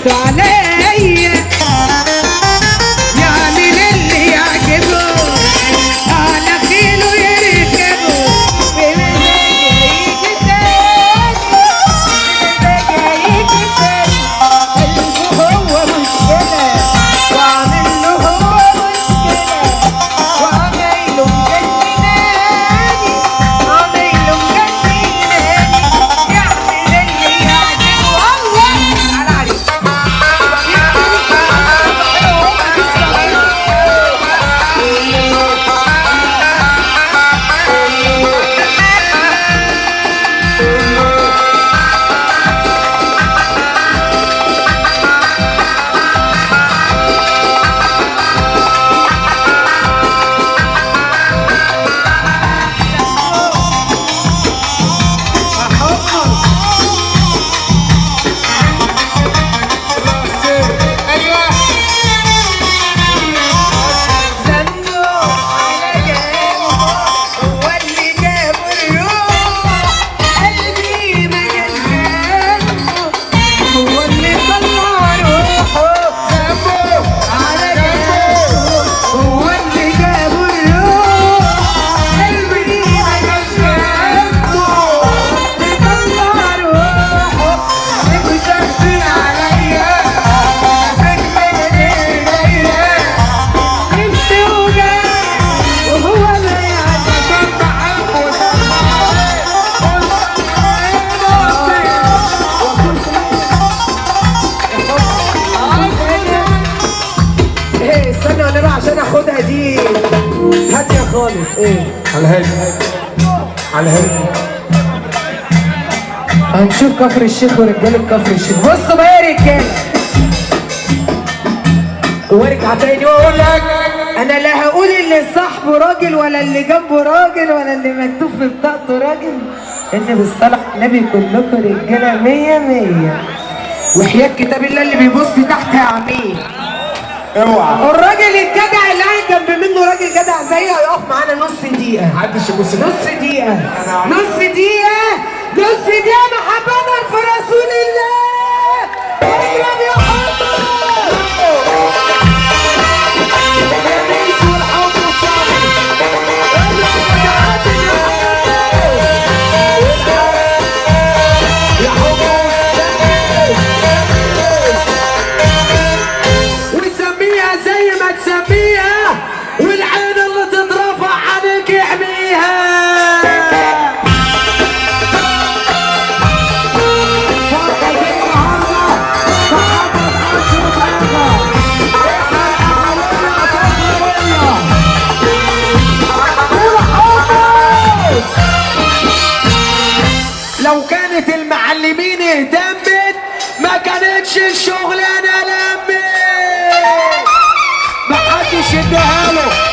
بصوا عليا يعمل اللي يعجبه على خيله يركبه بمزاجه يجي تاني بمزاجه يجي تاني قلبه هو مشكلة وعامل له هو مشكلة وعمايله مجنناني عمايله مجنناني يعمل اللي يعجبه الله تعالى عليك عشان اخدها دي هاديه خالص. ايه على هادي على هادي. هنشوف كفر الشيخ ورجاله كفر الشيخ. بصوا بقى يا رجاله وارجع تاني واقول لك انا لا هقول اللي صاحبه راجل ولا اللي جنبه راجل ولا اللي مكتوب في بطاقته راجل، ان بالصلاه النبي كلكم رجاله مية مية وحياة كتاب الله اللي بيبص تحت يا عمين. اوعى الراجل الجدع اللي قاعد جنب منه راجل جدع زيه هيقف معانا نص دقيقة. محدش يبص نص دقيقة نص دقيقة نص دقيقة محبة في رسول الله. اضرب يا حمد وسميها زي ما تسميها والعين اللي تترفع عليك يحميها. لو كانت المعلمين اهتمت ما كانتش الشغلانه لمت. محدش اداها له.